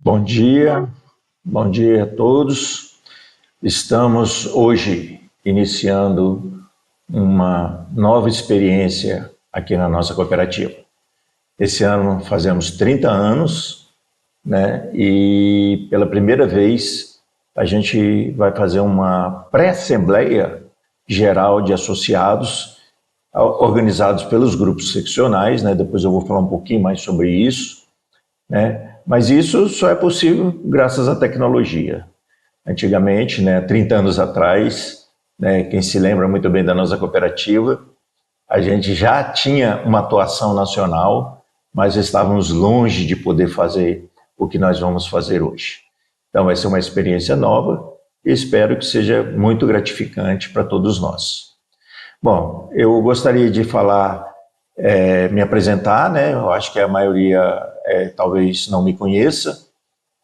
Bom dia a todos. Estamos hoje iniciando uma nova experiência aqui na nossa cooperativa. Esse ano fazemos 30 anos, né? E pela primeira vez a gente vai fazer uma pré-assembleia geral de associados organizados pelos grupos seccionais, né? Depois eu vou falar um pouquinho mais sobre isso, né? Mas isso só é possível graças à tecnologia. Antigamente, né, 30 anos atrás, né, quem se lembra muito bem da nossa cooperativa, a gente já tinha uma atuação nacional, mas estávamos longe de poder fazer o que nós vamos fazer hoje. Então vai ser uma experiência nova e espero que seja muito gratificante para todos nós. Bom, eu gostaria de falar, me apresentar, né? Eu acho que a maioria talvez não me conheça,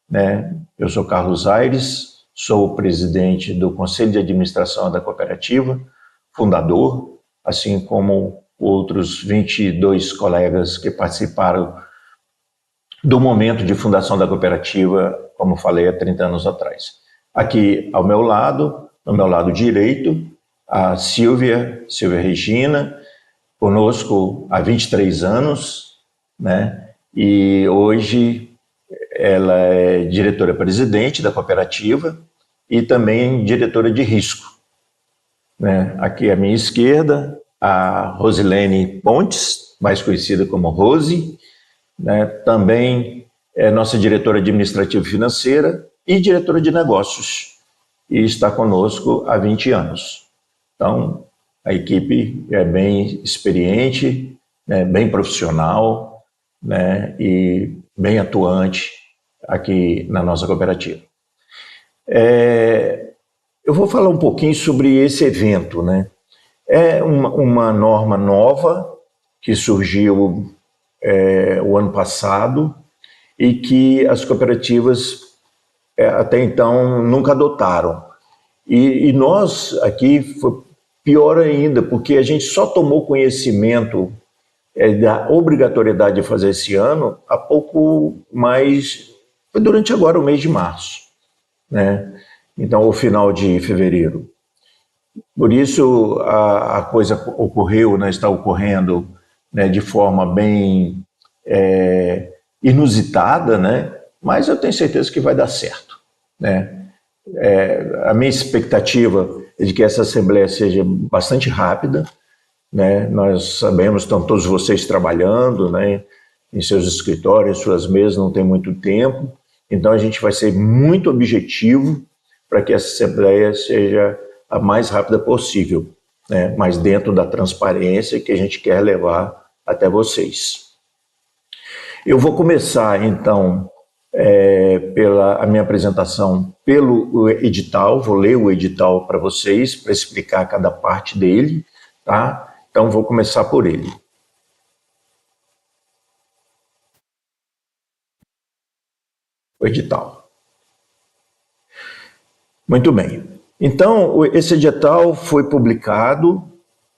né? Eu sou Carlos Aires, sou o presidente do Conselho de Administração da cooperativa, fundador, assim como outros 22 colegas que participaram do momento de fundação da cooperativa, como falei, há 30 anos atrás. Aqui ao meu lado, no meu lado direito, a Silvia Regina, conosco há 23 anos, né? E hoje ela é diretora-presidente da cooperativa e também diretora de risco, né? Aqui à minha esquerda, a Rosilene Pontes, mais conhecida como Rose, né? Também é nossa diretora administrativa e financeira e diretora de negócios, e está conosco há 20 anos. Então, a equipe é bem experiente, né? Bem profissional, né? E bem atuante aqui na nossa cooperativa. Eu vou falar um pouquinho sobre esse evento, né? É uma norma nova que surgiu o ano passado e que as cooperativas até então nunca adotaram. E nós aqui foi pior ainda, porque a gente só tomou conhecimento da obrigatoriedade de fazer esse ano há pouco mais, foi durante agora o mês de março, né? Então, o final de fevereiro. Por isso, a coisa ocorreu, né, está ocorrendo, né, de forma bem inusitada, né? Mas eu tenho certeza que vai dar certo, né? A minha expectativa é de que essa assembleia seja bastante rápida, né? Nós sabemos, estão todos vocês trabalhando, né, em seus escritórios, em suas mesas, não tem muito tempo, então a gente vai ser muito objetivo para que essa assembleia seja a mais rápida possível, né, mas dentro da transparência que a gente quer levar até vocês. Eu vou começar, então, pela a minha apresentação pelo edital, vou ler o edital para vocês, para explicar cada parte dele, tá? Então, vou começar por ele. O edital. Muito bem. Então, esse edital foi publicado,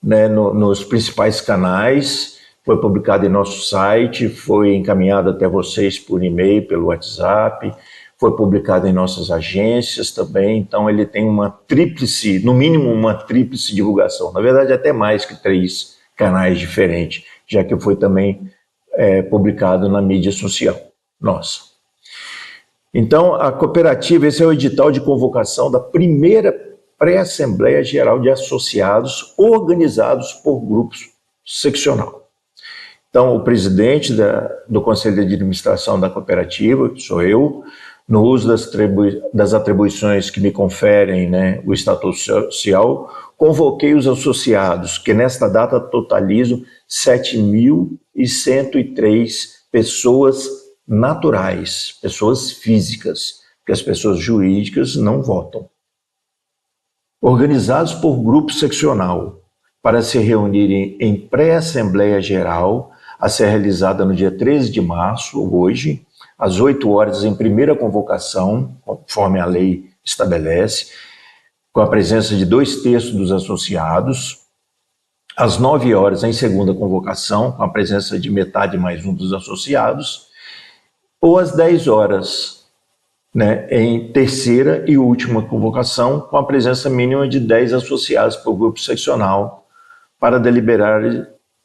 né, nos principais canais, foi publicado em nosso site, foi encaminhado até vocês por e-mail, pelo WhatsApp, foi publicado em nossas agências também, então ele tem uma tríplice, no mínimo uma tríplice divulgação, na verdade até mais que 3 canais diferentes, já que foi também publicado na mídia social nossa. Então, a cooperativa, esse é o edital de convocação da primeira pré-assembleia geral de associados organizados por grupos seccional. Então, o presidente do Conselho de Administração da cooperativa, que sou eu, no uso das atribuições que me conferem, né, o Estatuto Social, convoquei os associados, que nesta data totalizam 7.103 pessoas naturais, pessoas físicas, porque as pessoas jurídicas não votam. Organizados por grupo seccional, para se reunirem em pré-assembleia geral, a ser realizada no dia 13 de março, hoje, às 8 horas, em primeira convocação, conforme a lei estabelece, com a presença de 2/3 dos associados, às 9 horas, em segunda convocação, com a presença de metade mais um dos associados, ou às 10 horas, né, em terceira e última convocação, com a presença mínima de 10 associados por grupo seccional, para deliberar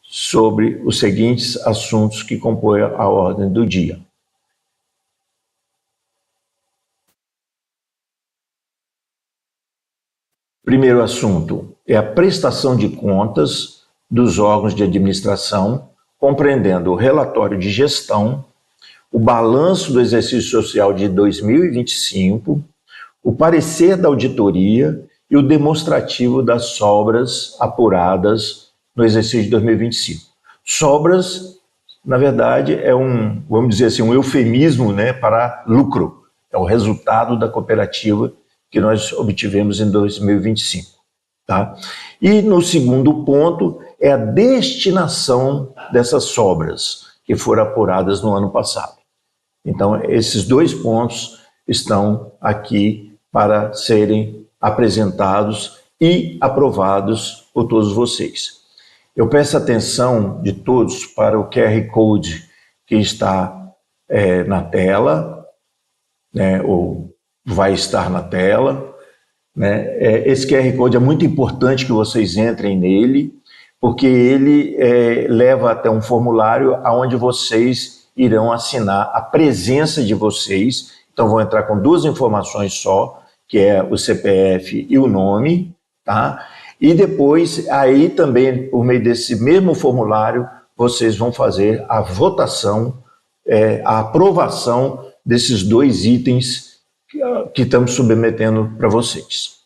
sobre os seguintes assuntos que compõem a ordem do dia. Primeiro assunto é a prestação de contas dos órgãos de administração, compreendendo o relatório de gestão, o balanço do exercício social de 2025, o parecer da auditoria e o demonstrativo das sobras apuradas no exercício de 2025. Sobras, na verdade, vamos dizer assim, um eufemismo, né, para lucro. É o resultado da cooperativa que nós obtivemos em 2025. Tá? E no segundo ponto é a destinação dessas sobras que foram apuradas no ano passado. Então, esses dois pontos estão aqui para serem apresentados e aprovados por todos vocês. Eu peço atenção de todos para o QR Code que está na tela, né, ou vai estar na tela. Né? Esse QR Code é muito importante que vocês entrem nele, porque ele leva até um formulário onde vocês irão assinar a presença de vocês. Então, vão entrar com duas informações só, que é o CPF e o nome, tá? E depois, aí também, por meio desse mesmo formulário, vocês vão fazer a votação, a aprovação desses dois itens que estamos submetendo para vocês.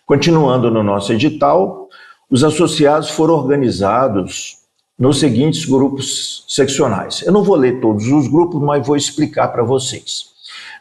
Continuando no nosso edital, os associados foram organizados nos seguintes grupos seccionais. Eu não vou ler todos os grupos, mas vou explicar para vocês.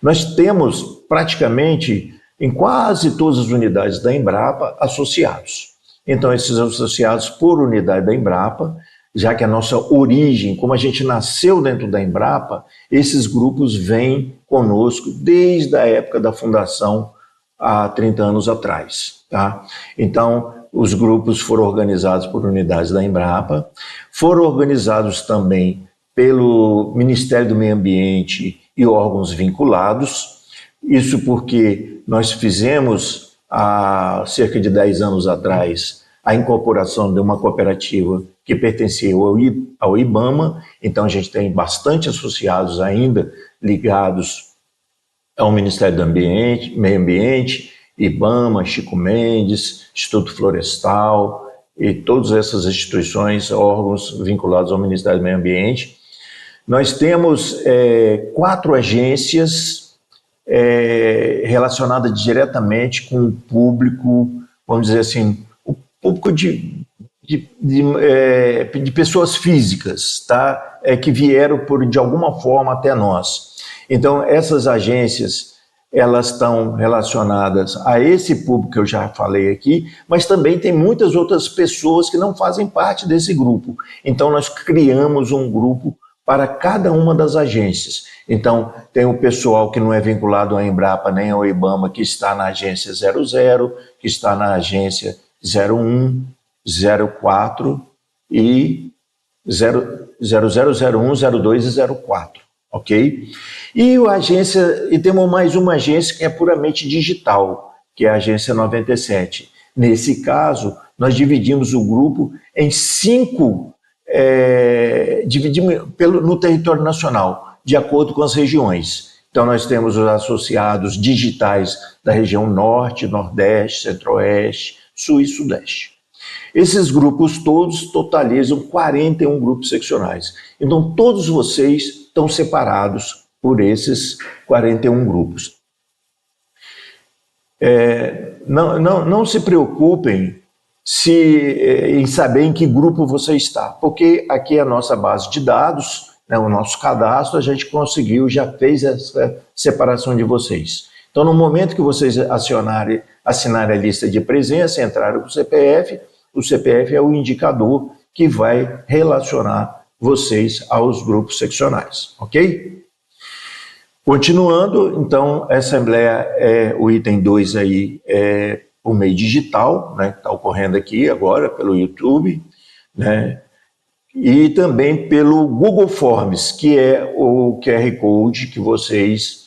Nós temos praticamente em quase todas as unidades da Embrapa associados. Então, esses associados por unidade da Embrapa, já que a nossa origem, como a gente nasceu dentro da Embrapa, esses grupos vêm conosco desde a época da fundação, há 30 anos atrás. Tá? Então, os grupos foram organizados por unidades da Embrapa, foram organizados também pelo Ministério do Meio Ambiente e órgãos vinculados. Isso porque nós fizemos, há cerca de 10 anos atrás, a incorporação de uma cooperativa que pertencia ao IBAMA, então a gente tem bastante associados ainda ligados ao Ministério do Meio Ambiente, IBAMA, Chico Mendes, Instituto Florestal e todas essas instituições, órgãos vinculados ao Ministério do Meio Ambiente. Nós temos 4 agências relacionadas diretamente com o público, vamos dizer assim, o público de pessoas físicas, tá? Que vieram de alguma forma até nós. Então, essas agências, elas estão relacionadas a esse público que eu já falei aqui, mas também tem muitas outras pessoas que não fazem parte desse grupo. Então, nós criamos um grupo para cada uma das agências. Então, tem o pessoal que não é vinculado à Embrapa nem ao IBAMA, que está na agência 00, que está na agência 01, 04 e 0001, 02 e 04. Ok? E temos mais uma agência que é puramente digital, que é a agência 97. Nesse caso, nós dividimos o grupo em 5, dividimos no território nacional, de acordo com as regiões. Então, nós temos os associados digitais da região Norte, Nordeste, Centro-Oeste, Sul e Sudeste. Esses grupos todos totalizam 41 grupos seccionais. Então, todos vocês estão separados por esses 41 grupos. Não se preocupem em saber em que grupo você está, porque aqui é a nossa base de dados, né, o nosso cadastro, a gente conseguiu, já fez essa separação de vocês. Então, no momento que vocês assinarem a lista de presença, entrarem com o CPF é o indicador que vai relacionar vocês aos grupos seccionais, ok? Continuando, então, a Assembleia o item 2 aí por meio digital, né, que está ocorrendo aqui agora pelo YouTube, né, e também pelo Google Forms, que é o QR Code que vocês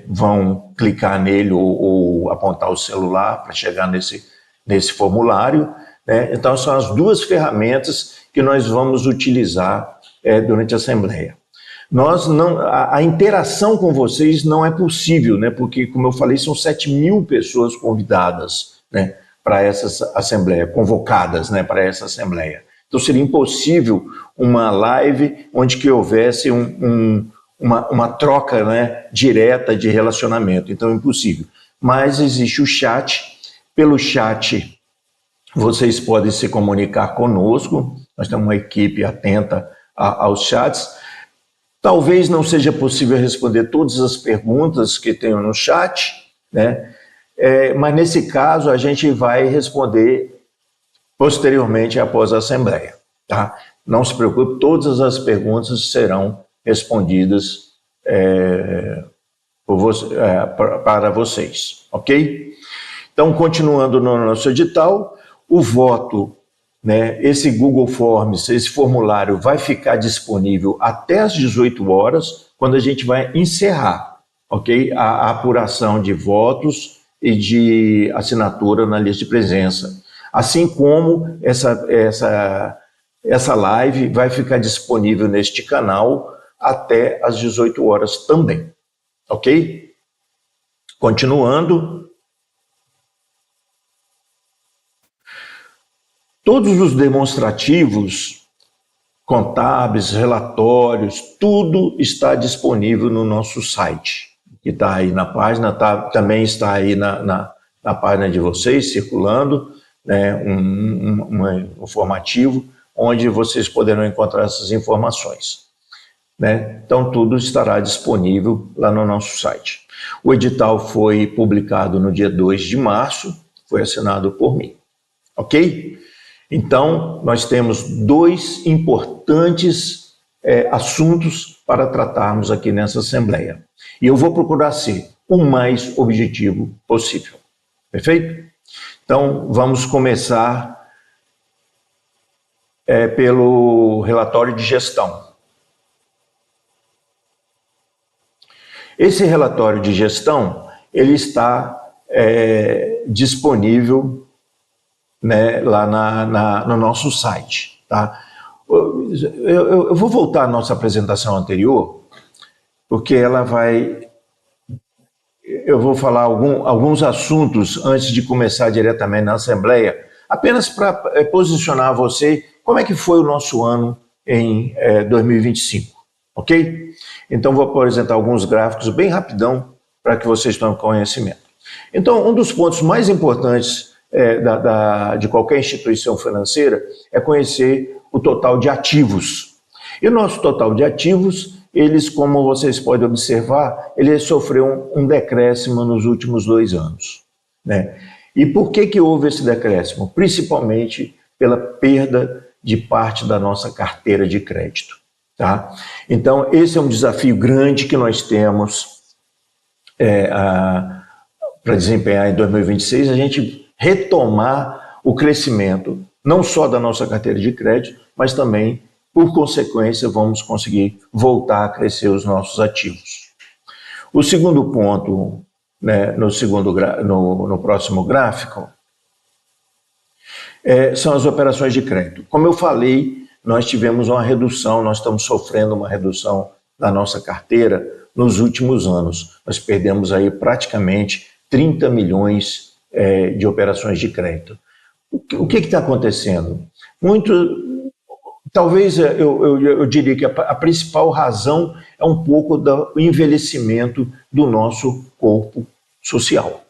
vão clicar nele ou apontar o celular para chegar nesse formulário, né? Então, são as duas ferramentas que nós vamos utilizar durante a Assembleia. A interação com vocês não é possível, né? Porque, como eu falei, são 7.000 pessoas convidadas, né, para essa Assembleia, convocadas, né, para essa Assembleia. Então, seria impossível uma live onde que houvesse uma troca, né, direta de relacionamento. Então, é impossível. Mas existe o chat. Pelo chat, vocês podem se comunicar conosco. Nós temos uma equipe atenta aos chats. Talvez não seja possível responder todas as perguntas que tenham no chat, né? Mas nesse caso a gente vai responder posteriormente após a Assembleia, tá? Não se preocupe, todas as perguntas serão respondidas para vocês, ok? Então, continuando no nosso edital, o voto, né, esse Google Forms, esse formulário vai ficar disponível até às 18 horas, quando a gente vai encerrar, ok? A apuração de votos e de assinatura na lista de presença. Assim como essa live vai ficar disponível neste canal até às 18 horas também, ok? Continuando. Todos os demonstrativos, contábeis, relatórios, tudo está disponível no nosso site, que está aí na página, também está aí na página de vocês, circulando, né, um informativo, onde vocês poderão encontrar essas informações, né? Então, tudo estará disponível lá no nosso site. O edital foi publicado no dia 2 de março, foi assinado por mim, ok? Então, nós temos dois importantes assuntos para tratarmos aqui nessa Assembleia. E eu vou procurar ser o mais objetivo possível. Perfeito? Então, vamos começar pelo relatório de gestão. Esse relatório de gestão, ele está disponível, né, lá no nosso site, tá? Eu vou voltar à nossa apresentação anterior, porque eu vou falar alguns assuntos antes de começar diretamente na Assembleia, apenas para posicionar você como é que foi o nosso ano em 2025, ok? Então vou apresentar alguns gráficos bem rapidão para que vocês tenham conhecimento. Então, um dos pontos mais importantes de qualquer instituição financeira é conhecer o total de ativos. E o nosso total de ativos, eles, como vocês podem observar, ele sofreu um decréscimo nos últimos 2 anos, né? E por que houve esse decréscimo? Principalmente pela perda de parte da nossa carteira de crédito, tá? Então, esse é um desafio grande que nós temos para desempenhar em 2026, a gente retomar o crescimento, não só da nossa carteira de crédito, mas também, por consequência, vamos conseguir voltar a crescer os nossos ativos. O segundo ponto, né, no próximo gráfico, são as operações de crédito. Como eu falei, nós tivemos uma redução, nós estamos sofrendo uma redução da nossa carteira nos últimos anos. Nós perdemos aí praticamente 30 milhões de operações de crédito. O que está acontecendo? Talvez eu diria que a principal razão é um pouco do envelhecimento do nosso corpo social,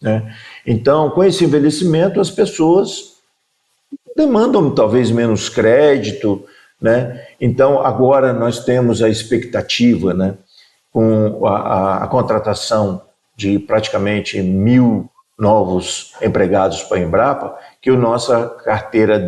né? Então, com esse envelhecimento, as pessoas demandam talvez menos crédito, né? Então, agora nós temos a expectativa, né, com a contratação de praticamente 1.000 novos empregados para a Embrapa, que a nossa carteira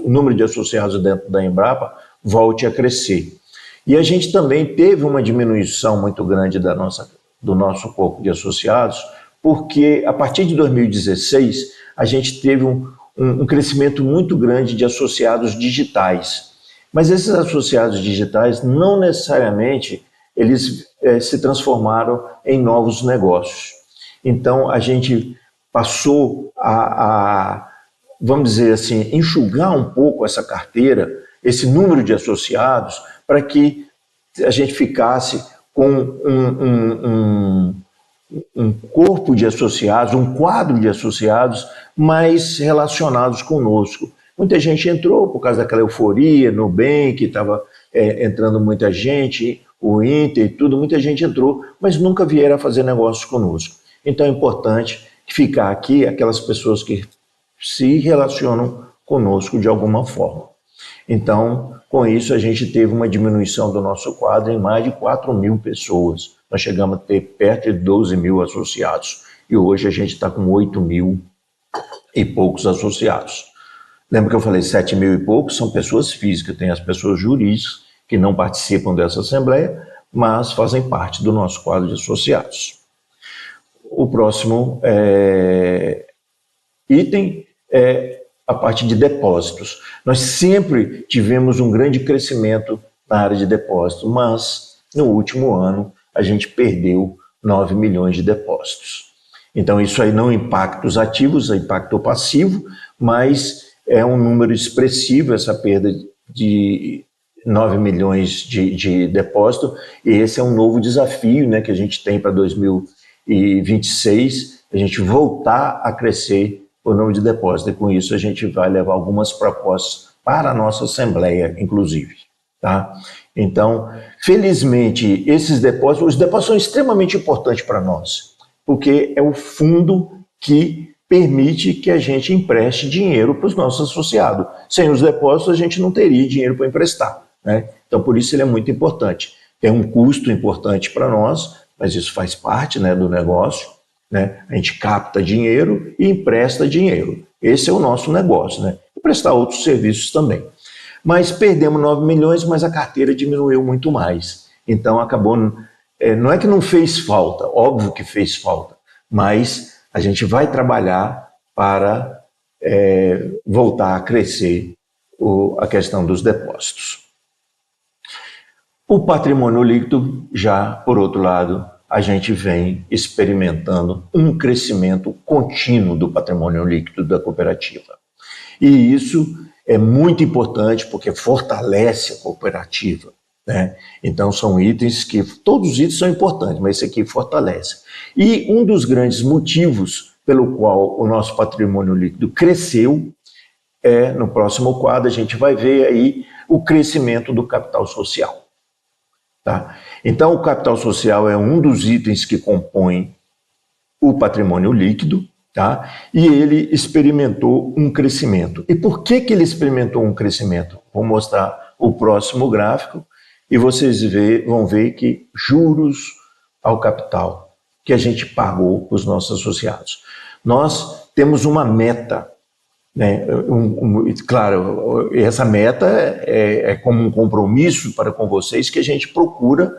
o número de associados dentro da Embrapa volte a crescer. E a gente também teve uma diminuição muito grande do nosso corpo de associados, porque a partir de 2016 a gente teve um crescimento muito grande de associados digitais. Mas esses associados digitais não necessariamente eles se transformaram em novos negócios. Então, a gente passou vamos dizer assim, enxugar um pouco essa carteira, esse número de associados, para que a gente ficasse com um corpo de associados, um quadro de associados mais relacionados conosco. Muita gente entrou por causa daquela euforia, Nubank, estava entrando muita gente, o Inter e tudo, muita gente entrou, mas nunca vieram a fazer negócios conosco. Então é importante ficar aqui aquelas pessoas que se relacionam conosco de alguma forma. Então, com isso, a gente teve uma diminuição do nosso quadro em mais de 4.000 pessoas. Nós chegamos a ter perto de 12.000 associados. E hoje a gente está com 8.000 e poucos associados. Lembra que eu falei 7.000 e poucos? São pessoas físicas, tem as pessoas jurídicas que não participam dessa assembleia, mas fazem parte do nosso quadro de associados. O próximo item é a parte de depósitos. Nós sempre tivemos um grande crescimento na área de depósito, mas no último ano a gente perdeu 9 milhões de depósitos. Então isso aí não impacta os ativos, impacta o passivo, mas é um número expressivo essa perda de 9 milhões de depósito, e esse é um novo desafio, né, que a gente tem para 2026, a gente voltar a crescer o número de depósitos, e com isso a gente vai levar algumas propostas para a nossa Assembleia, inclusive. Tá? Então, felizmente, os depósitos são extremamente importantes para nós, porque é o fundo que permite que a gente empreste dinheiro para os nossos associados. Sem os depósitos, a gente não teria dinheiro para emprestar, né? Então, por isso ele é muito importante. Tem um custo importante para nós, mas isso faz parte, né, do negócio, né? A gente capta dinheiro e empresta dinheiro. Esse é o nosso negócio, né? E prestar outros serviços também. Mas perdemos 9 milhões, mas a carteira diminuiu muito mais. Então, acabou... não é que não fez falta, óbvio que fez falta, mas a gente vai trabalhar para voltar a crescer a questão dos depósitos. O patrimônio líquido, já, por outro lado, a gente vem experimentando um crescimento contínuo do patrimônio líquido da cooperativa. E isso é muito importante porque fortalece a cooperativa, né? Então são itens que, todos os itens são importantes, mas esse aqui fortalece. E um dos grandes motivos pelo qual o nosso patrimônio líquido cresceu no próximo quadro, a gente vai ver aí o crescimento do capital social. Tá? Então, o capital social é um dos itens que compõem o patrimônio líquido, tá? E ele experimentou um crescimento. E por que ele experimentou um crescimento? Vou mostrar o próximo gráfico e vocês vão ver que juros ao capital que a gente pagou para os nossos associados. Nós temos uma meta, né? Claro, essa meta é como um compromisso para com vocês que a gente procura,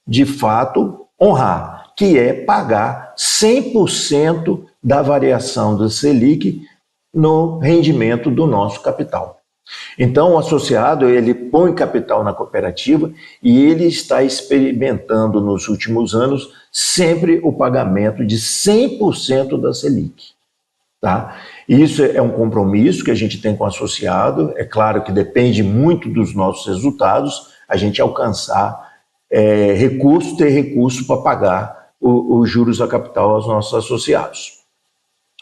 de fato, honrar, que é pagar 100% da variação do Selic no rendimento do nosso capital. Então, o associado, ele põe capital na cooperativa e ele está experimentando nos últimos anos sempre o pagamento de 100% da Selic. Tá? Isso é um compromisso que a gente tem com o associado. É claro que depende muito dos nossos resultados, a gente alcançar ter recurso para pagar os juros a capital aos nossos associados.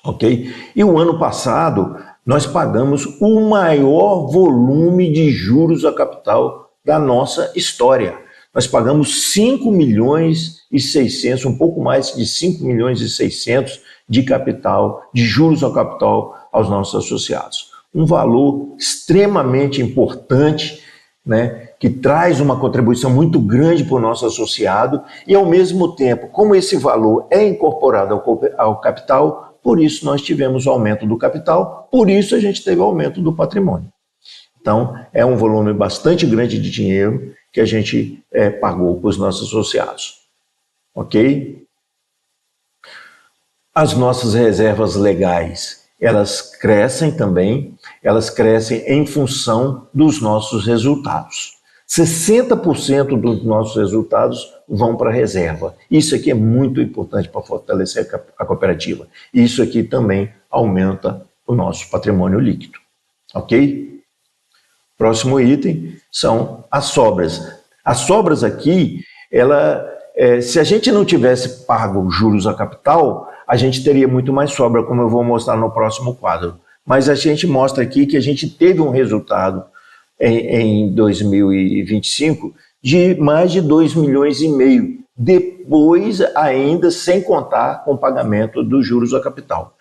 Ok? E o ano passado, nós pagamos o maior volume de juros a capital da nossa história. Nós pagamos 5 milhões e 600, um pouco mais de 5 milhões e 600 de capital, de juros ao capital aos nossos associados. Um valor extremamente importante, né, que traz uma contribuição muito grande para o nosso associado e, ao mesmo tempo, como esse valor é incorporado ao capital, por isso nós tivemos o aumento do capital, por isso a gente teve o aumento do patrimônio. Então, é um volume bastante grande de dinheiro que a gente pagou para os nossos associados. Ok? As nossas reservas legais, elas crescem também, elas crescem em função dos nossos resultados. 60% dos nossos resultados vão para a reserva. Isso aqui é muito importante para fortalecer a cooperativa. Isso aqui também aumenta o nosso patrimônio líquido. Ok? Próximo item são as sobras. As sobras aqui, se a gente não tivesse pago juros a capital, a gente teria muito mais sobra, como eu vou mostrar no próximo quadro. Mas a gente mostra aqui que a gente teve um resultado em 2025 de mais de 2,5 milhões, depois ainda sem contar com o pagamento dos juros a capital.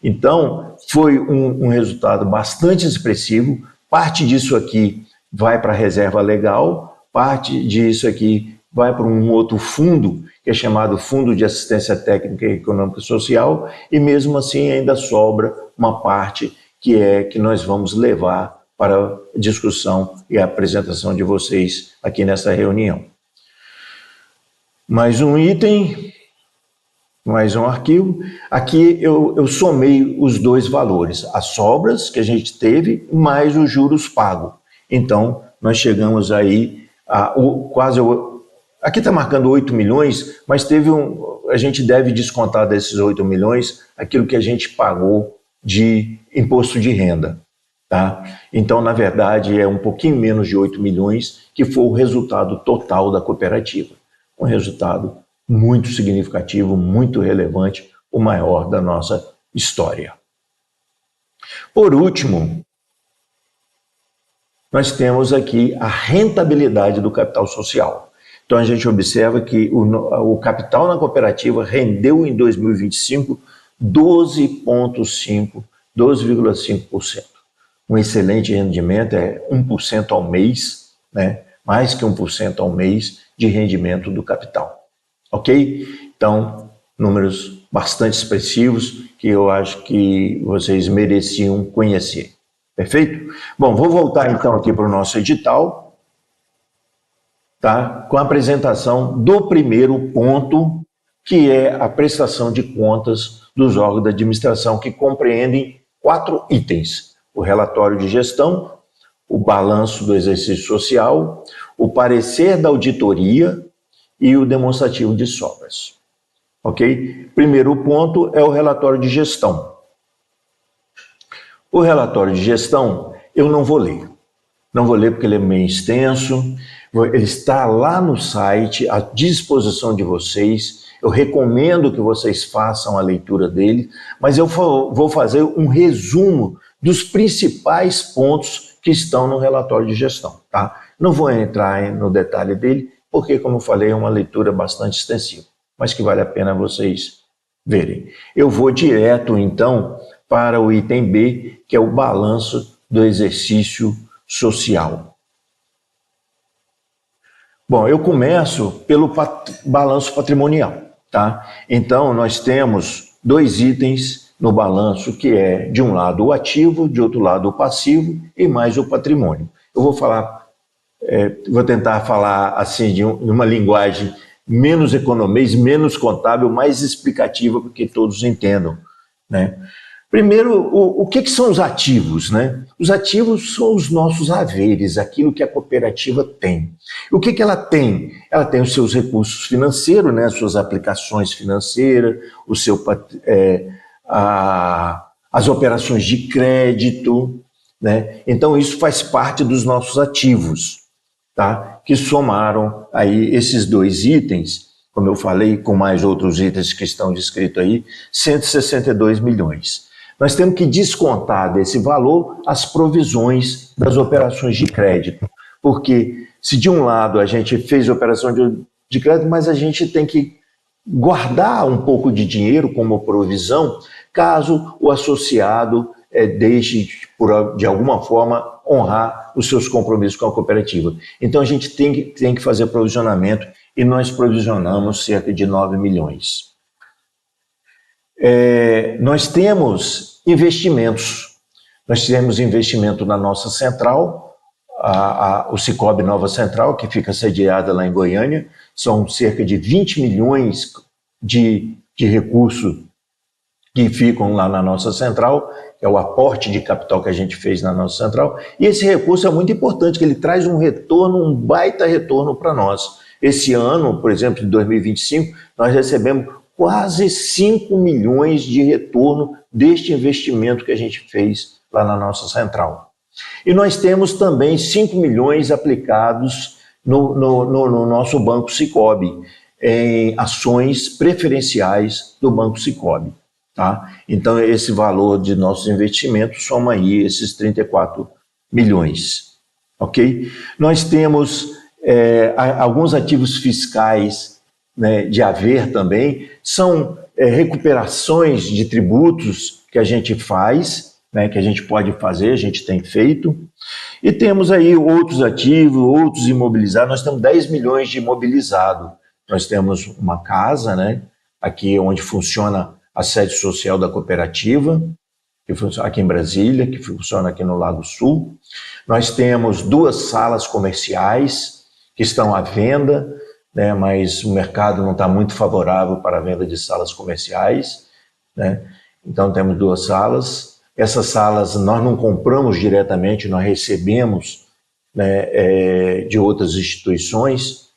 Então, foi um resultado bastante expressivo. Parte disso aqui vai para a reserva legal, parte disso aqui vai para um outro fundo, que é chamado Fundo de Assistência Técnica e Econômica e Social, e mesmo assim ainda sobra uma parte que nós vamos levar para a discussão e a apresentação de vocês aqui nessa reunião. Mais um item, mais um arquivo. Aqui eu somei os dois valores, as sobras que a gente teve, mais os juros pagos. Então, nós chegamos aí a quase... Aqui está marcando 8 milhões, mas a gente deve descontar desses 8 milhões aquilo que a gente pagou de imposto de renda. Tá? Então, na verdade, é um pouquinho menos de 8 milhões que foi o resultado total da cooperativa. Um resultado muito significativo, muito relevante, o maior da nossa história. Por último, nós temos aqui a rentabilidade do capital social. Então, a gente observa que o capital na cooperativa rendeu em 2025 12,5%. Um excelente rendimento, é 1% ao mês, né? Mais que 1% ao mês de rendimento do capital. Ok? Então, números bastante expressivos que eu acho que vocês mereciam conhecer. Perfeito? Bom, vou voltar então aqui para o nosso edital, tá? Com a apresentação do primeiro ponto, que é a prestação de contas dos órgãos da administração, que compreendem 4 itens: o relatório de gestão, o balanço do exercício social, o parecer da auditoria e o demonstrativo de sobras. Ok? Primeiro ponto é o relatório de gestão. O relatório de gestão eu não vou ler. Não vou ler porque ele é meio extenso. Ele está lá no site, à disposição de vocês. Eu recomendo que vocês façam a leitura dele, mas eu vou fazer um resumo dos principais pontos que estão no relatório de gestão, tá? Não vou entrar no detalhe dele, porque, como eu falei, é uma leitura bastante extensiva, mas que vale a pena vocês verem. Eu vou direto, então, para o item B, que é o balanço do exercício social. Bom, eu começo pelo balanço patrimonial, tá? Então, nós temos 2 itens no balanço, que é, de um lado, o ativo, de outro lado, o passivo e mais o patrimônio. Eu vou tentar falar assim de uma linguagem menos economês, menos contábil, mais explicativa para que todos entendam, né? Primeiro, o que são os ativos, né? Os ativos são os nossos haveres, aquilo que a cooperativa tem. O que ela tem? Ela tem os seus recursos financeiros, né? As suas aplicações financeiras, as operações de crédito, né? Então, isso faz parte dos nossos ativos, tá? Que somaram aí esses 2 itens, como eu falei, com mais outros itens que estão descritos aí, 162 milhões. Nós temos que descontar desse valor as provisões das operações de crédito, porque se de um lado a gente fez operação de crédito, mas a gente tem que guardar um pouco de dinheiro como provisão, caso o associado deixe, de alguma forma, honrar os seus compromissos com a cooperativa. Então a gente tem que fazer provisionamento, e nós provisionamos cerca de 9 milhões. Nós temos investimentos. Nós temos investimento na nossa central, o Cicobi Nova Central, que fica sediada lá em Goiânia. São cerca de 20 milhões de recursos que que ficam lá na nossa central, é o aporte de capital que a gente fez na nossa central, e esse recurso é muito importante, que ele traz um retorno, um baita retorno para nós. Esse ano, por exemplo, de 2025, nós recebemos quase 5 milhões de retorno deste investimento que a gente fez lá na nossa central. E nós temos também 5 milhões aplicados no nosso Banco Sicoob, em ações preferenciais do Banco Sicoob. Tá? Então, esse valor de nossos investimentos soma aí esses 34 milhões. Ok? Nós temos alguns ativos fiscais, né, de haver também, são recuperações de tributos que a gente faz, né, que a gente pode fazer, a gente tem feito. E temos aí outros ativos, outros imobilizados. Nós temos 10 milhões de imobilizado. Nós temos uma casa, né, aqui onde funciona a sede social da cooperativa, que funciona aqui em Brasília, que funciona aqui no Lago Sul. Nós temos 2 salas comerciais que estão à venda, né, mas o mercado não está muito favorável para a venda de salas comerciais, né? Então temos 2 salas. Essas salas nós não compramos diretamente, nós recebemos, né, de outras instituições.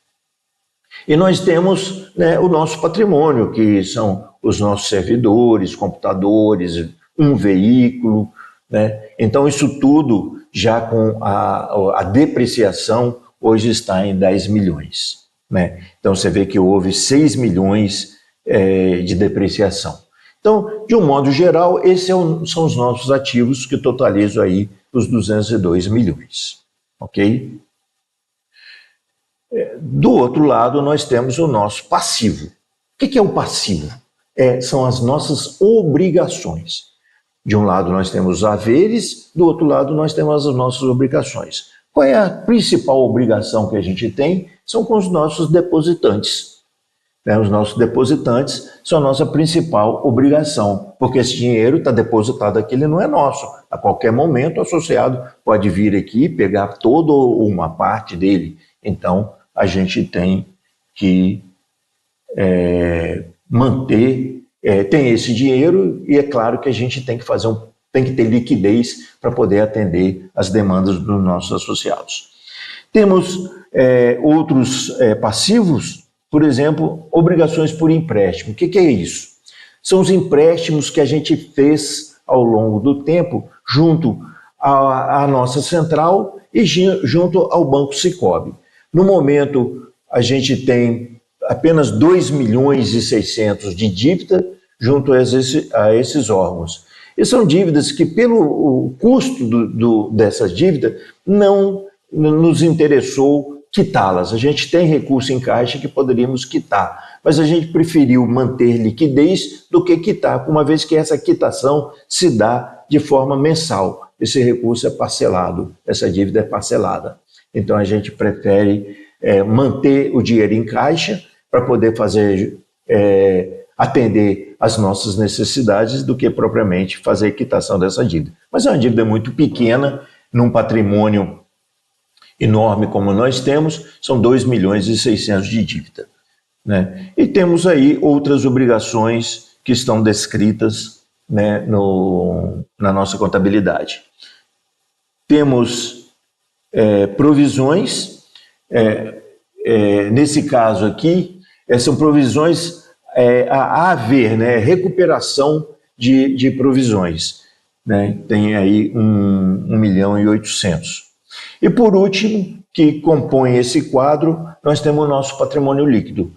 E nós temos, né, o nosso patrimônio, que são os nossos servidores, computadores, um veículo, né? Então isso tudo já com a depreciação hoje está em 10 milhões. Né? Então você vê que houve 6 milhões de depreciação. Então, de um modo geral, esses são os nossos ativos que totalizam aí os 202 milhões. Ok? Do outro lado, nós temos o nosso passivo. O que é o passivo? São as nossas obrigações. De um lado nós temos os haveres, do outro lado nós temos as nossas obrigações. Qual é a principal obrigação que a gente tem? São com os nossos depositantes. Os nossos depositantes são a nossa principal obrigação, porque esse dinheiro está depositado aqui, ele não é nosso. A qualquer momento o associado pode vir aqui e pegar toda ou uma parte dele. Então, a gente tem que manter, tem esse dinheiro, e é claro que a gente tem que tem que ter liquidez para poder atender as demandas dos nossos associados. Temos outros passivos, por exemplo, obrigações por empréstimo. O que é isso? São os empréstimos que a gente fez ao longo do tempo junto à nossa central e junto ao Banco Sicoob. No momento, a gente tem apenas 2 milhões e 600 de dívida junto a esses órgãos. E são dívidas que, pelo custo dessa dívida, não nos interessou quitá-las. A gente tem recurso em caixa que poderíamos quitar, mas a gente preferiu manter liquidez do que quitar, uma vez que essa quitação se dá de forma mensal. Esse recurso é parcelado, essa dívida é parcelada. Então a gente prefere manter o dinheiro em caixa para poder atender às nossas necessidades do que propriamente fazer a quitação dessa dívida. Mas é uma dívida muito pequena, num patrimônio enorme como nós temos, são 2 milhões e 600 de dívida. Né? E temos aí outras obrigações que estão descritas, né, na nossa contabilidade. Temos provisões, nesse caso aqui, são provisões a haver, né, recuperação de provisões. Né? Tem aí 1 milhão e 800. E por último, que compõe esse quadro, nós temos o nosso patrimônio líquido,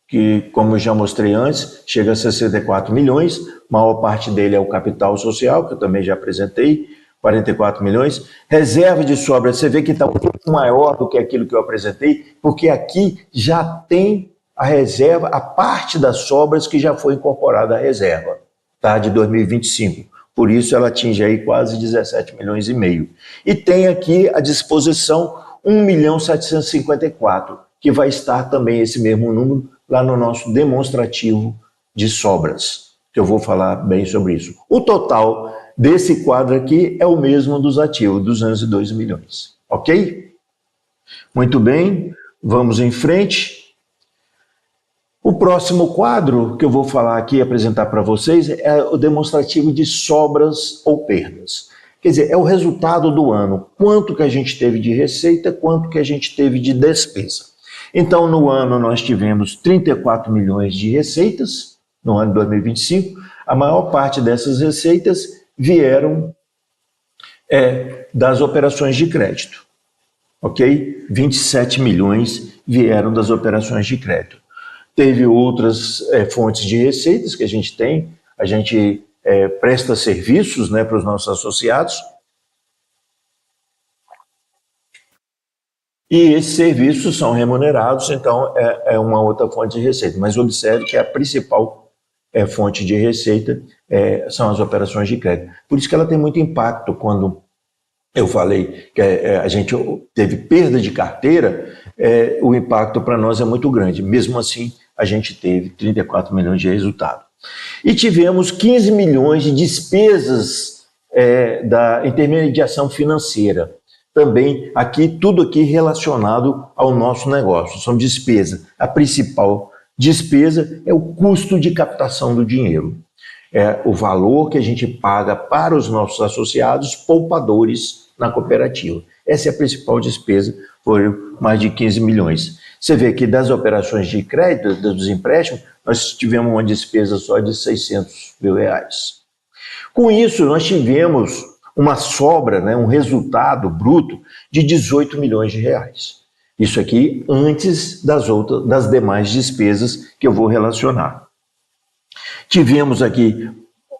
que, como eu já mostrei antes, chega a 64 milhões, maior parte dele é o capital social, que eu também já apresentei, 44 milhões. Reserva de sobra, você vê que está um pouco maior do que aquilo que eu apresentei, porque aqui já tem a reserva, a parte das sobras que já foi incorporada à reserva, tá, de 2025. Por isso ela atinge aí quase 17 milhões e meio. E tem aqui à disposição 1.754.000, que vai estar também esse mesmo número lá no nosso demonstrativo de sobras, que eu vou falar bem sobre isso. O total desse quadro aqui é o mesmo dos ativos, 202 milhões. Ok? Muito bem, vamos em frente. O próximo quadro que eu vou falar aqui, apresentar para vocês, é o demonstrativo de sobras ou perdas. Quer dizer, é o resultado do ano, quanto que a gente teve de receita, quanto que a gente teve de despesa. Então, no ano nós tivemos 34 milhões de receitas, no ano de 2025, a maior parte dessas receitas vieram das operações de crédito, ok? 27 milhões vieram das operações de crédito. Teve outras fontes de receitas que a gente tem, a gente presta serviços, né, para os nossos associados, e esses serviços são remunerados, então é uma outra fonte de receita. Mas observe que a principal fonte de receita são as operações de crédito. Por isso que ela tem muito impacto quando eu falei que a gente teve perda de carteira, o impacto para nós é muito grande. Mesmo assim, a gente teve 34 milhões de resultado. E tivemos 15 milhões de despesas da intermediação financeira. Também tudo aqui relacionado ao nosso negócio, são despesas. A principal despesa é o custo de captação do dinheiro. É o valor que a gente paga para os nossos associados poupadores na cooperativa. Essa é a principal despesa, foram mais de 15 milhões. Você vê que das operações de crédito, dos empréstimos, nós tivemos uma despesa só de 600 mil reais. Com isso, nós tivemos uma sobra, né, um resultado bruto de 18 milhões de reais. Isso aqui antes das demais despesas que eu vou relacionar. Tivemos aqui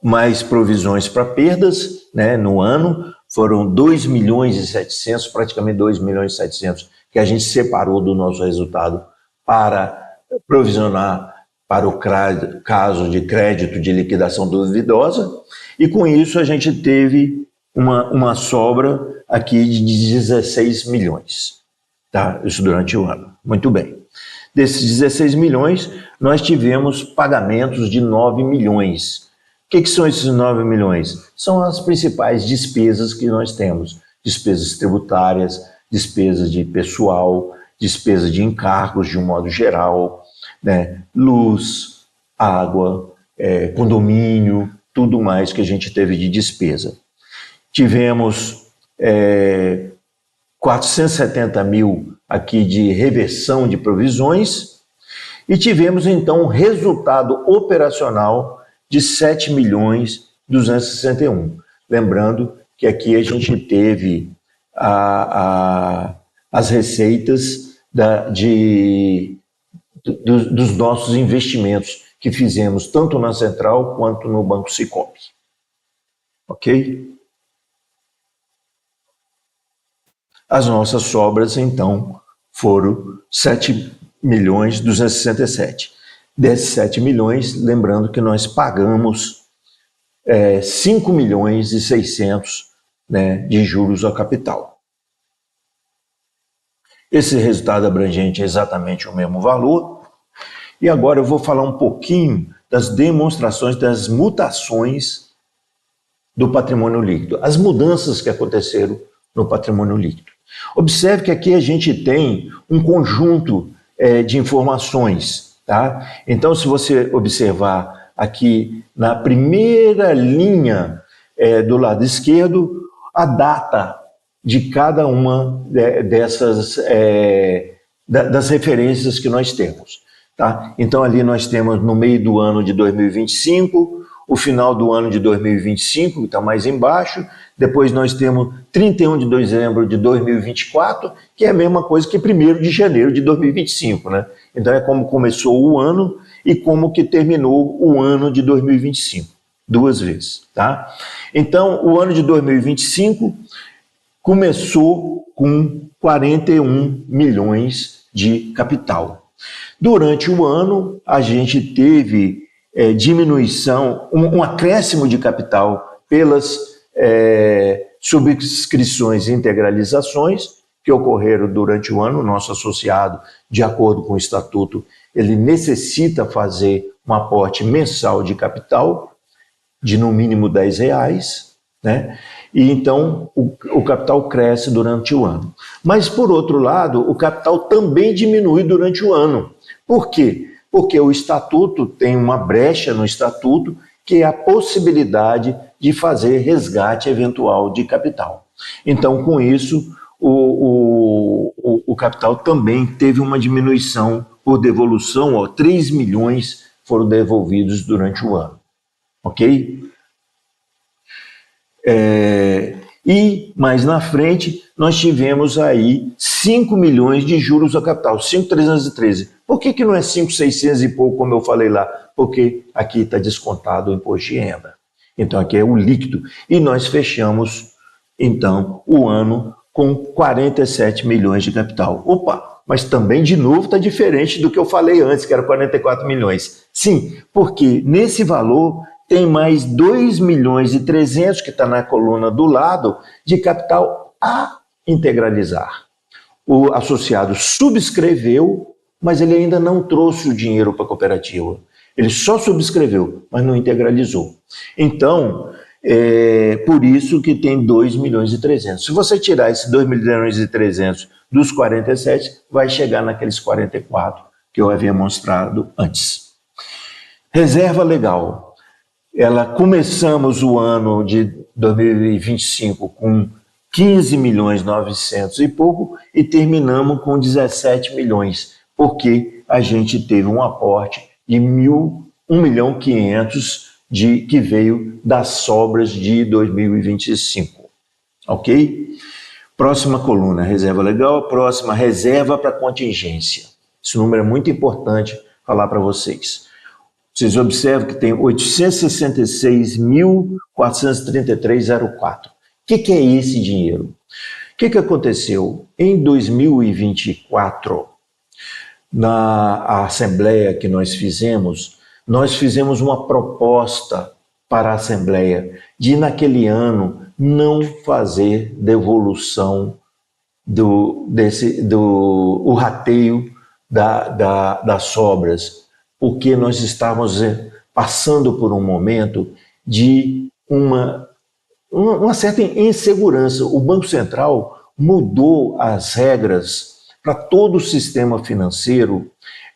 mais provisões para perdas, né, no ano, foram 2 milhões e 700, praticamente 2 milhões e 700, que a gente separou do nosso resultado para provisionar para o caso de crédito de liquidação duvidosa, e com isso a gente teve uma sobra aqui de 16 milhões, tá? Isso durante o ano. Muito bem. Desses 16 milhões, nós tivemos pagamentos de 9 milhões. O que são esses 9 milhões? São as principais despesas que nós temos. Despesas tributárias, despesas de pessoal, despesas de encargos de um modo geral, né? Luz, água, condomínio, tudo mais que a gente teve de despesa. Tivemos 470 mil aqui de reversão de provisões e tivemos então um resultado operacional de 7 milhões 261. Lembrando que aqui a gente teve as receitas dos nossos investimentos que fizemos tanto na Central quanto no Banco Sicoob. Ok? As nossas sobras, então, foram 7 milhões 267. Desses 7 milhões, lembrando que nós pagamos 5 milhões e 600, né, de juros ao capital. Esse resultado abrangente é exatamente o mesmo valor. E agora eu vou falar um pouquinho das demonstrações das mutações do patrimônio líquido, as mudanças que aconteceram no patrimônio líquido. Observe que aqui a gente tem um conjunto de informações, tá? Então, se você observar aqui na primeira linha do lado esquerdo, a data de cada uma dessas das referências que nós temos, tá? Então, ali nós temos no meio do ano de 2025, o final do ano de 2025, que está mais embaixo. Depois nós temos 31 de dezembro de 2024, que é a mesma coisa que 1º de janeiro de 2025, né? Então é como começou o ano e como que terminou o ano de 2025, duas vezes, tá? Então, o ano de 2025 começou com 41 milhões de capital. Durante o ano, a gente teve diminuição, um acréscimo de capital pelas subscrições e integralizações que ocorreram durante o ano. O nosso associado, de acordo com o estatuto, ele necessita fazer um aporte mensal de capital de no mínimo R$10, né? E então o capital cresce durante o ano. Mas, por outro lado, o capital também diminui durante o ano. Por quê? Porque o estatuto tem uma brecha no estatuto, que é a possibilidade de fazer resgate eventual de capital. Então, com isso, o capital também teve uma diminuição por devolução, 3 milhões foram devolvidos durante o ano, ok? E mais na frente, nós tivemos aí 5 milhões de juros ao capital, 5.313. Por que não é 5.600 e pouco, como eu falei lá? Porque aqui está descontado o imposto de renda. Então aqui é o líquido. E nós fechamos, então, o ano com 47 milhões de capital. Opa, mas também, de novo, está diferente do que eu falei antes, que era 44 milhões. Sim, porque nesse valor tem mais 2 milhões e 300, que está na coluna do lado, de capital a integralizar. O associado subscreveu, mas ele ainda não trouxe o dinheiro para a cooperativa. Ele só subscreveu, mas não integralizou. Então, por isso que tem 2 milhões e 300. Se você tirar esses 2 milhões e 300 dos 47, vai chegar naqueles 44 que eu havia mostrado antes. Reserva legal. Começamos o ano de 2025 com 15 milhões 900 e pouco e terminamos com 17 milhões, porque a gente teve um aporte de 1.500.000 que veio das sobras de 2025, ok? Próxima coluna, reserva legal. Próxima, reserva para contingência. Esse número é muito importante falar para vocês. Vocês observam que tem 866.433,04. O que é esse dinheiro? O que aconteceu? Em 2024, na assembleia que nós fizemos uma proposta para a Assembleia de, naquele ano, não fazer devolução o rateio das sobras, porque nós estávamos passando por um momento de uma certa insegurança. O Banco Central mudou as regras para todo o sistema financeiro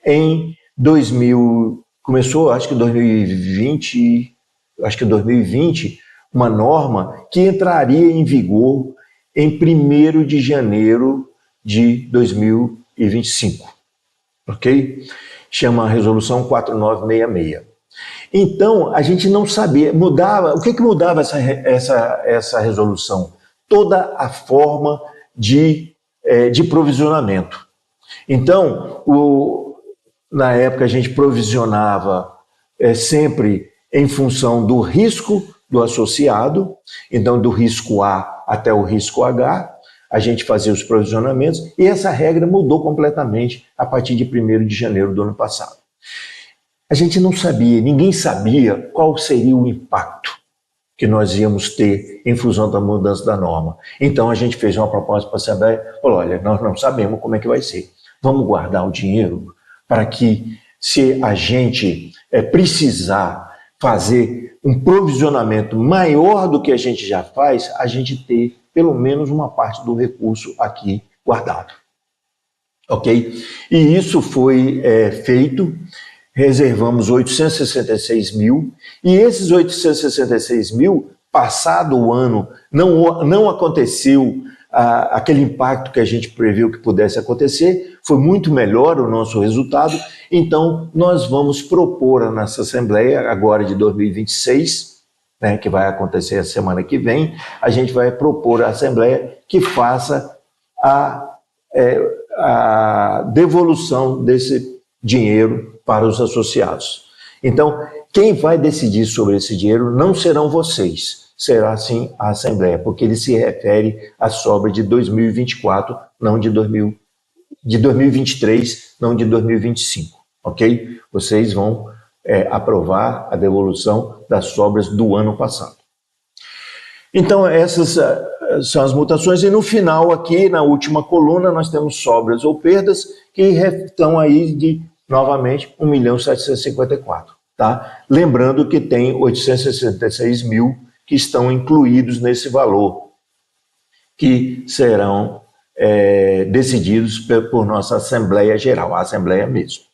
em 2000, começou acho que 2020, uma norma que entraria em vigor em 1º de janeiro de 2025, ok? Chama a Resolução 4966. Então, a gente não sabia, o que mudava essa resolução? Toda a forma de provisionamento. Então, na época a gente provisionava sempre em função do risco do associado, então do risco A até o risco H, a gente fazia os provisionamentos, e essa regra mudou completamente a partir de 1º de janeiro do ano passado. A gente não sabia, ninguém sabia qual seria o impacto que nós íamos ter em função da mudança da norma. Então a gente fez uma proposta para a Assembleia, falou, olha, nós não sabemos como é que vai ser. Vamos guardar o dinheiro para que, se a gente precisar fazer um provisionamento maior do que a gente já faz, a gente ter pelo menos uma parte do recurso aqui guardado. Ok? E isso foi feito. Reservamos 866 mil, e esses 866 mil, passado o ano, não aconteceu aquele impacto que a gente previu que pudesse acontecer, foi muito melhor o nosso resultado. Então nós vamos propor a nossa Assembleia, agora de 2026, né, que vai acontecer a semana que vem, a gente vai propor à Assembleia que faça a devolução desse dinheiro para os associados. Então, quem vai decidir sobre esse dinheiro não serão vocês, será sim a Assembleia, porque ele se refere à sobra de 2024, não de 2023, não de 2025, ok? Vocês vão aprovar a devolução das sobras do ano passado. Então, essas são as mutações, e no final aqui, na última coluna, nós temos sobras ou perdas que estão aí de, novamente, 1.754.000, tá? Lembrando que tem 866 mil que estão incluídos nesse valor, que serão decididos por nossa Assembleia Geral, a Assembleia mesmo.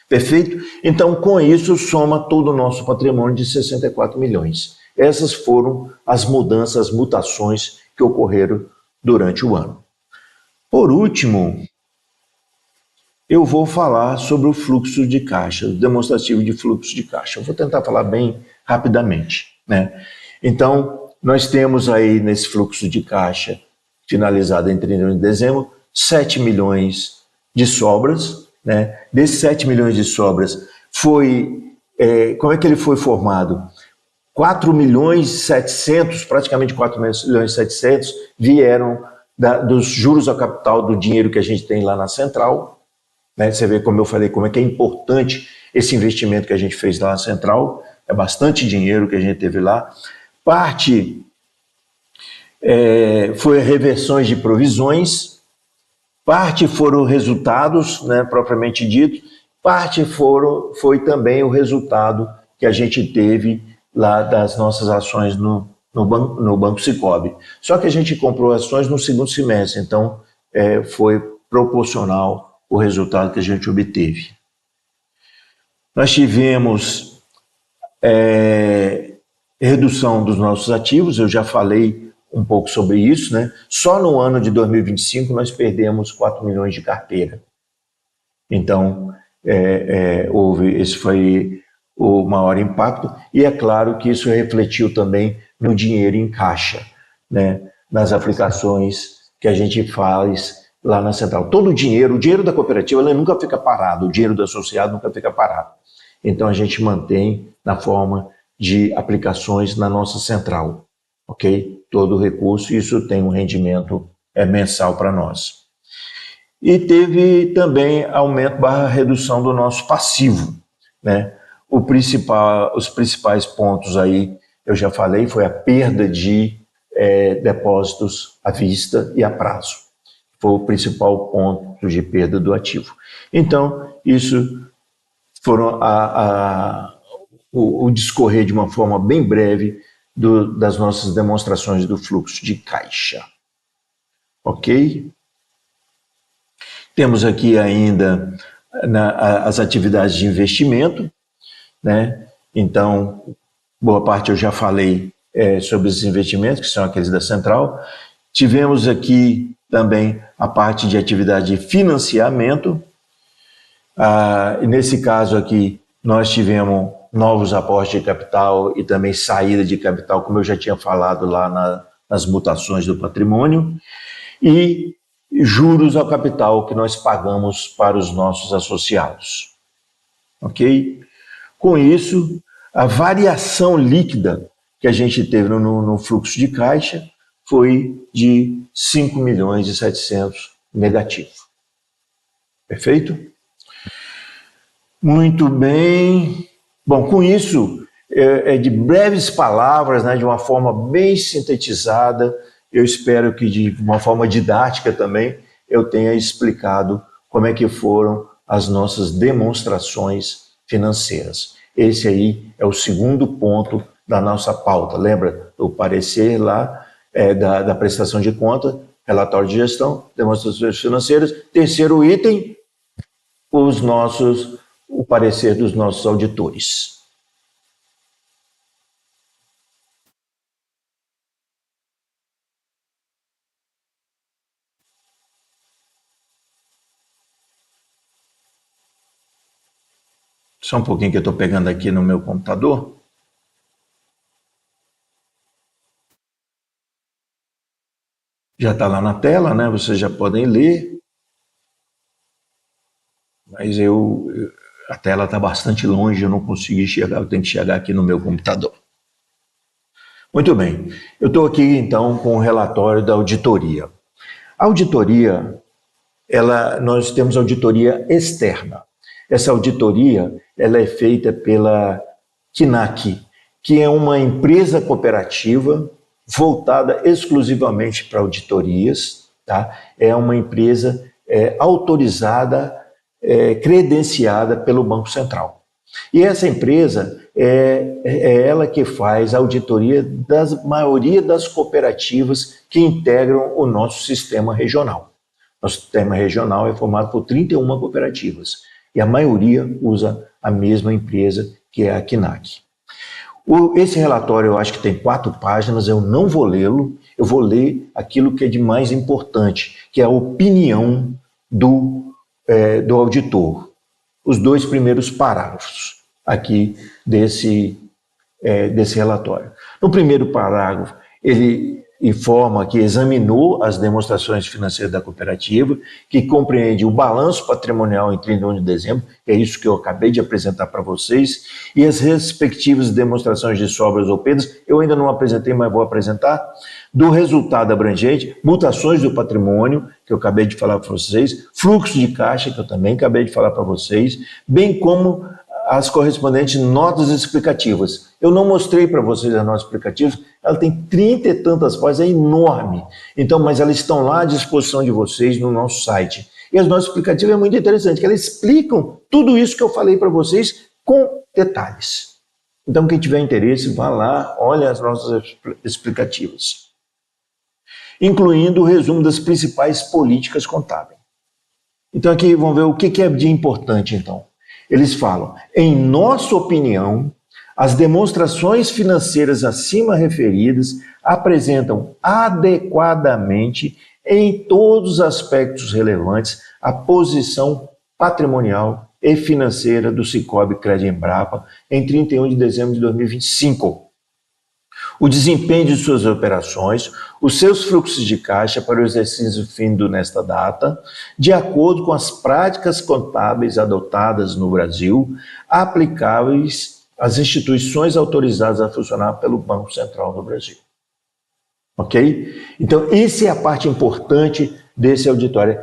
Perfeito? Então, com isso, soma todo o nosso patrimônio de 64 milhões. Essas foram as mudanças, as mutações que ocorreram durante o ano. Por último, eu vou falar sobre o fluxo de caixa, o demonstrativo de fluxo de caixa. Eu vou tentar falar bem rapidamente, né? Então, nós temos aí nesse fluxo de caixa, finalizado em 31 de dezembro, 7 milhões de sobras, né? Desses 7 milhões de sobras, como é que ele foi formado? 4 milhões e 700, praticamente 4 milhões e 700, vieram dos juros ao capital do dinheiro que a gente tem lá na central, né? Você vê, como eu falei, como é que é importante esse investimento que a gente fez lá na central, é bastante dinheiro que a gente teve lá. Parte foi reversões de provisões, parte foram resultados, né, propriamente dito, parte foi também o resultado que a gente teve lá das nossas ações no Banco Sicoob. Só que a gente comprou ações no segundo semestre, então foi proporcional o resultado que a gente obteve. Nós tivemos redução dos nossos ativos, eu já falei um pouco sobre isso, né? Só no ano de 2025 nós perdemos 4 milhões de carteira. Então, esse foi o maior impacto, e é claro que isso refletiu também no dinheiro em caixa, né? Nas aplicações que a gente faz lá na central. Todo o dinheiro da cooperativa, ele nunca fica parado, o dinheiro do associado nunca fica parado. Então a gente mantém na forma de aplicações na nossa central, ok? Todo o recurso, isso tem um rendimento mensal para nós. E teve também aumento / redução do nosso passivo, né? Os principais pontos aí, eu já falei, foi a perda de depósitos à vista e a prazo. Foi o principal ponto de perda do ativo. Então, isso foram o discorrer de uma forma bem breve das nossas demonstrações do fluxo de caixa. Ok? Temos aqui ainda as atividades de investimento, né? Então, boa parte eu já falei sobre esses investimentos, que são aqueles da central. Tivemos aqui também a parte de atividade de financiamento. Nesse caso aqui, nós tivemos novos aportes de capital e também saída de capital, como eu já tinha falado lá nas mutações do patrimônio, e juros ao capital que nós pagamos para os nossos associados. Ok? Com isso, a variação líquida que a gente teve no fluxo de caixa foi de 5 milhões e 700 negativo. Perfeito? Muito bem. Bom, com isso, de breves palavras, né, de uma forma bem sintetizada, eu espero que de uma forma didática também eu tenha explicado como é que foram as nossas demonstrações financeiras. Esse aí é o segundo ponto da nossa pauta. Lembra do parecer lá da prestação de conta, relatório de gestão, demonstrações financeiras. Terceiro item, o parecer dos nossos auditores. Só um pouquinho que eu estou pegando aqui no meu computador. Já está lá na tela, né? Vocês já podem ler. Mas a tela está bastante longe, eu não consegui chegar, eu tenho que chegar aqui no meu computador. Muito bem, eu estou aqui então com o relatório da auditoria. A auditoria, nós temos auditoria externa. Essa auditoria ela é feita pela KNAC, que é uma empresa cooperativa voltada exclusivamente para auditorias, tá? É uma empresa autorizada, credenciada pelo Banco Central. E essa empresa é ela que faz a auditoria da maioria das cooperativas que integram o nosso sistema regional. Nosso sistema regional é formado por 31 cooperativas. e a maioria usa a mesma empresa, que é a KNAC. Esse relatório eu acho que tem 4 páginas, eu não vou lê-lo, eu vou ler aquilo que é de mais importante, que é a opinião do auditor. Os 2 primeiros parágrafos aqui desse relatório. No primeiro parágrafo, ele informa que examinou as demonstrações financeiras da cooperativa, que compreende o balanço patrimonial em 31 de dezembro, que é isso que eu acabei de apresentar para vocês, e as respectivas demonstrações de sobras ou perdas, eu ainda não apresentei, mas vou apresentar, do resultado abrangente, mutações do patrimônio, que eu acabei de falar para vocês, fluxo de caixa, que eu também acabei de falar para vocês, bem como as correspondentes notas explicativas. Eu não mostrei para vocês as notas explicativas, ela tem 30 e tantas páginas, é enorme. Então, mas elas estão lá à disposição de vocês no nosso site. E as notas explicativas é muito interessante, que elas explicam tudo isso que eu falei para vocês com detalhes. Então, quem tiver interesse, vá lá, olha as notas explicativas. Incluindo o resumo das principais políticas contábeis. Então, aqui vamos ver o que é de importante, então. Eles falam, em nossa opinião, as demonstrações financeiras acima referidas apresentam adequadamente, em todos os aspectos relevantes, a posição patrimonial e financeira do Sicoob Crédito Embrapa em 31 de dezembro de 2025. O desempenho de suas operações, os seus fluxos de caixa para o exercício findo nesta data, de acordo com as práticas contábeis adotadas no Brasil, aplicáveis às instituições autorizadas a funcionar pelo Banco Central do Brasil. Ok? Então, essa é a parte importante desse auditório.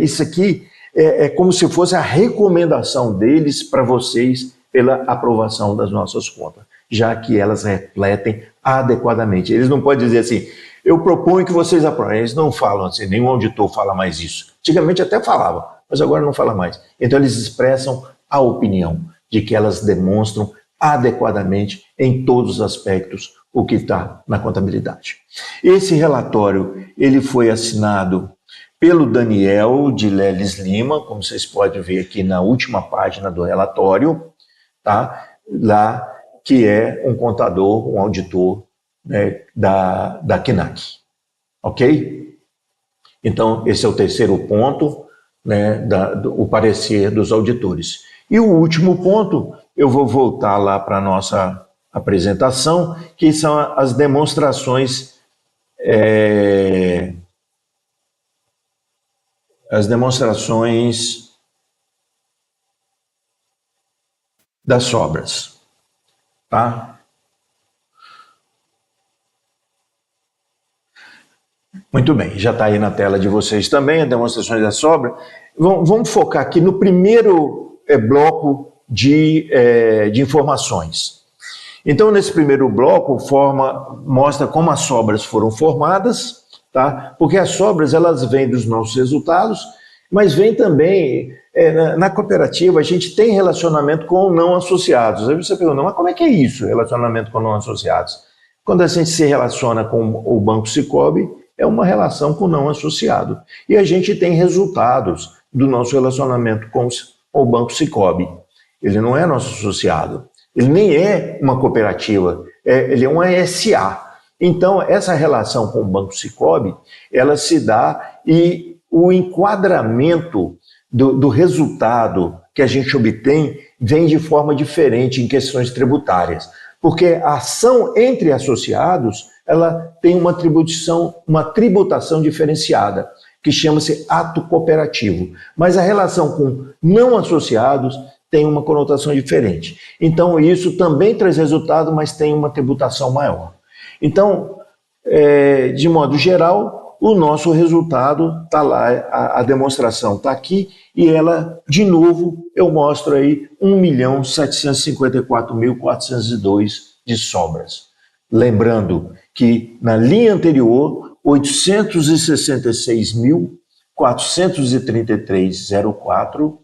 Isso aqui é como se fosse a recomendação deles para vocês pela aprovação das nossas contas, já que elas refletem adequadamente. Eles não podem dizer assim, eu proponho que vocês aprovem. Eles não falam assim, nenhum auditor fala mais isso. Antigamente até falava, mas agora não fala mais. Então eles expressam a opinião de que elas demonstram adequadamente em todos os aspectos o que está na contabilidade. Esse relatório ele foi assinado pelo Daniel de Leles Lima, como vocês podem ver aqui na última página do relatório, tá? Lá que é um contador, um auditor, né, da KNAC. Ok? Então, esse é o terceiro ponto, né, o parecer dos auditores. E o último ponto, eu vou voltar lá para a nossa apresentação, que são as demonstrações, das sobras. Tá? Muito bem, já está aí na tela de vocês também, a demonstração da sobra. Vamos focar aqui no primeiro bloco de informações. Então, nesse primeiro bloco, mostra como as sobras foram formadas, tá? Porque as sobras elas vêm dos nossos resultados, mas vêm também, na cooperativa, a gente tem relacionamento com não associados. Aí você pergunta, mas como é que é isso, relacionamento com não associados? Quando a gente se relaciona com o Banco Sicoob, é uma relação com não associado. E a gente tem resultados do nosso relacionamento com o Banco Sicoob. Ele não é nosso associado. Ele nem é uma cooperativa, ele é uma SA. Então, essa relação com o Banco Sicoob, ela se dá e o enquadramento do resultado que a gente obtém vem de forma diferente em questões tributárias. Porque a ação entre associados, ela tem uma tributação diferenciada, que chama-se ato cooperativo. Mas a relação com não associados tem uma conotação diferente. Então, isso também traz resultado, mas tem uma tributação maior. Então, de modo geral, o nosso resultado está lá, a demonstração está aqui, e ela, de novo, eu mostro aí 1.754.402 de sobras. Lembrando que na linha anterior, 866.433,04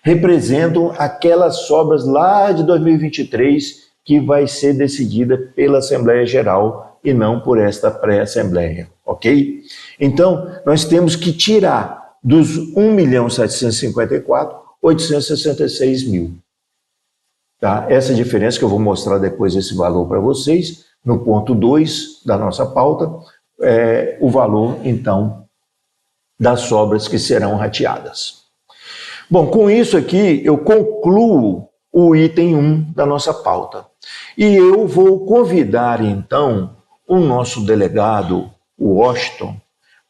representam aquelas sobras lá de 2023 que vai ser decidida pela Assembleia Geral e não por esta pré-assembleia, ok? Então, nós temos que tirar dos 1.754.000 866 mil. Tá? Essa diferença que eu vou mostrar depois esse valor para vocês, no ponto 2 da nossa pauta, é o valor, então, das sobras que serão rateadas. Bom, com isso aqui, eu concluo o item 1 da nossa pauta. E eu vou convidar, então, o nosso delegado, o Washington,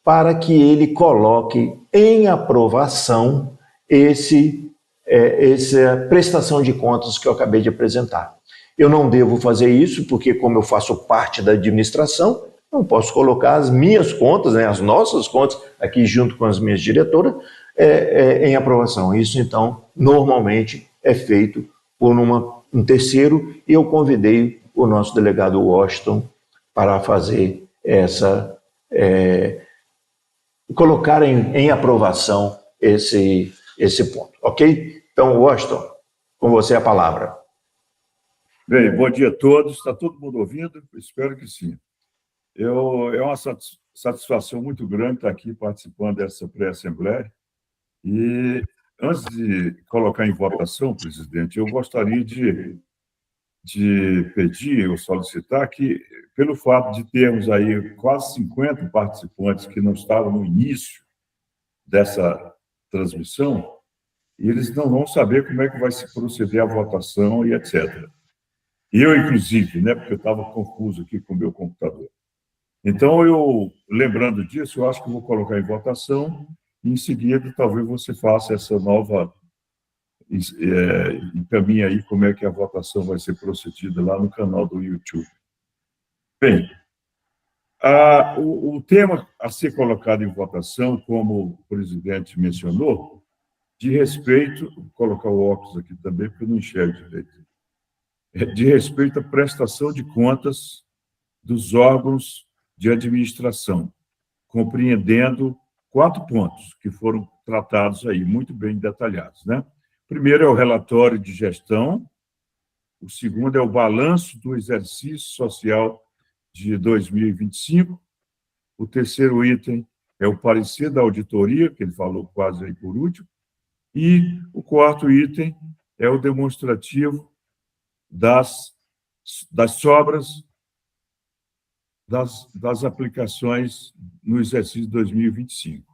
para que ele coloque em aprovação essa prestação de contas que eu acabei de apresentar. Eu não devo fazer isso, porque como eu faço parte da administração, não posso colocar as minhas contas, né, as nossas contas, aqui junto com as minhas diretoras, em aprovação. Isso, então, normalmente é feito por um terceiro, e eu convidei o nosso delegado Washington para fazer colocar em aprovação esse ponto, ok? Então, Washington, com você a palavra. Bem, bom dia a todos. Está todo mundo ouvindo? Espero que sim. É uma satisfação muito grande estar aqui participando dessa pré-assembleia. E, antes de colocar em votação, presidente, eu gostaria de pedir ou solicitar que, pelo fato de termos aí quase 50 participantes que não estavam no início dessa transmissão, eles não vão saber como é que vai se proceder a votação e etc. Eu, inclusive, né, porque eu estava confuso aqui com o meu computador. Então, lembrando disso, eu acho que vou colocar em votação e, em seguida, talvez você faça essa nova... encaminhe aí como é que a votação vai ser procedida lá no canal do YouTube. Bem, o tema a ser colocado em votação, como o presidente mencionou, de respeito... Vou colocar o óculos aqui também, porque eu não enxergo direito. De respeito à prestação de contas dos órgãos de administração, compreendendo 4 pontos que foram tratados aí, muito bem detalhados, né? O primeiro é o relatório de gestão, o segundo é o balanço do exercício social de 2025, o terceiro item é o parecer da auditoria, que ele falou quase aí por último, e o quarto item é o demonstrativo das sobras das aplicações no exercício de 2025.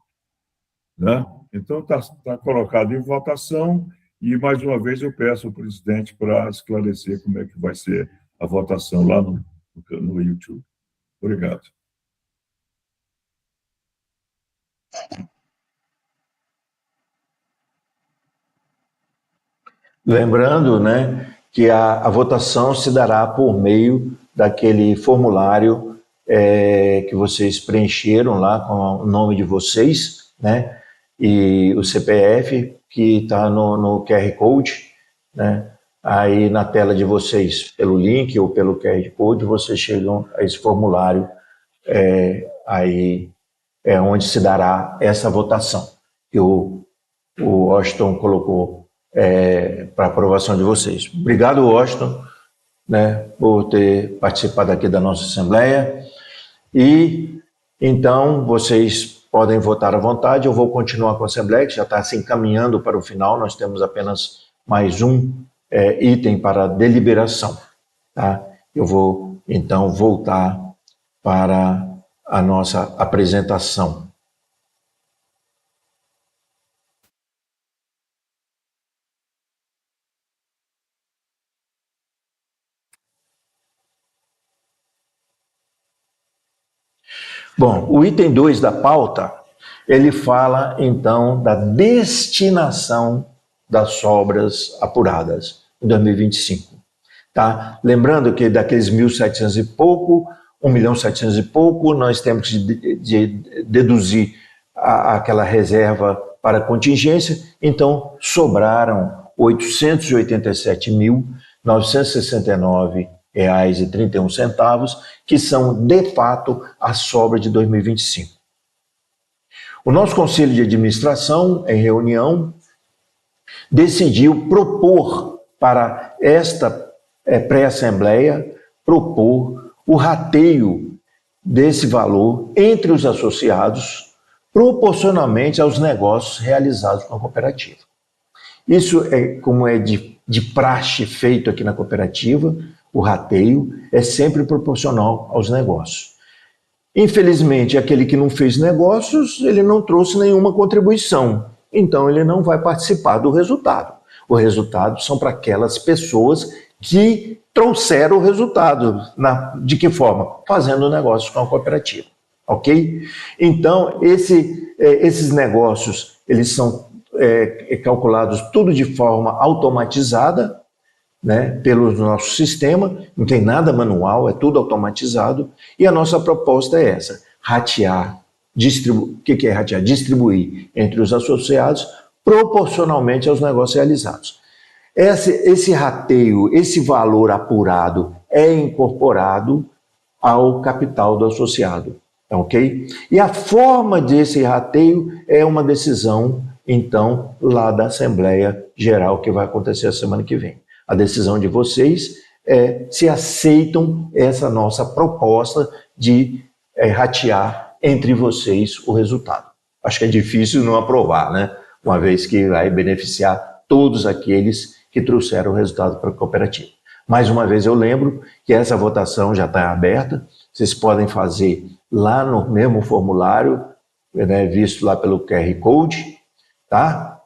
Né? Então, está colocado em votação e, mais uma vez, eu peço ao presidente para esclarecer como é que vai ser a votação lá no YouTube. Obrigado. Lembrando, né, que a votação se dará por meio daquele formulário que vocês preencheram lá com o nome de vocês, né, e o CPF, que está no QR Code, né, aí na tela de vocês, pelo link ou pelo QR Code, vocês chegam a esse formulário, aí é onde se dará essa votação, que o Washington colocou para aprovação de vocês. Obrigado, Washington, né, por ter participado aqui da nossa Assembleia. E, então, vocês podem votar à vontade. Eu vou continuar com a Assembleia, que já está se encaminhando para o final. Nós temos apenas mais um item para deliberação. Tá? Eu vou, então, voltar para a nossa apresentação. Bom, o item 2 da pauta, ele fala, então, da destinação das sobras apuradas em 2025. Tá? Lembrando que daqueles 1.700 e pouco, 1.700.000 e pouco, nós temos que deduzir aquela reserva para contingência, então sobraram R$ 887.969,31, que são, de fato, a sobra de 2025. O nosso Conselho de Administração, em reunião, decidiu propor para esta pré-assembleia, propor o rateio desse valor entre os associados, proporcionalmente aos negócios realizados com a cooperativa. Isso é como é de praxe feito aqui na cooperativa, o rateio é sempre proporcional aos negócios. Infelizmente, aquele que não fez negócios, ele não trouxe nenhuma contribuição, então ele não vai participar do resultado. O resultado são para aquelas pessoas que trouxeram o resultado. De que forma? Fazendo negócios com a cooperativa, ok? Então, esses negócios, eles são calculados tudo de forma automatizada, né, pelo nosso sistema, não tem nada manual, é tudo automatizado, e a nossa proposta é essa, ratear, o que é ratear? Distribuir entre os associados proporcionalmente aos negócios realizados. Esse rateio, esse valor apurado é incorporado ao capital do associado, ok? E a forma desse rateio é uma decisão, então, lá da Assembleia Geral, que vai acontecer a semana que vem. A decisão de vocês é se aceitam essa nossa proposta de ratear entre vocês o resultado. Acho que é difícil não aprovar, né? Uma vez que vai beneficiar todos aqueles que trouxeram o resultado para a cooperativa. Mais uma vez eu lembro que essa votação já está aberta, vocês podem fazer lá no mesmo formulário, né, visto lá pelo QR Code, tá?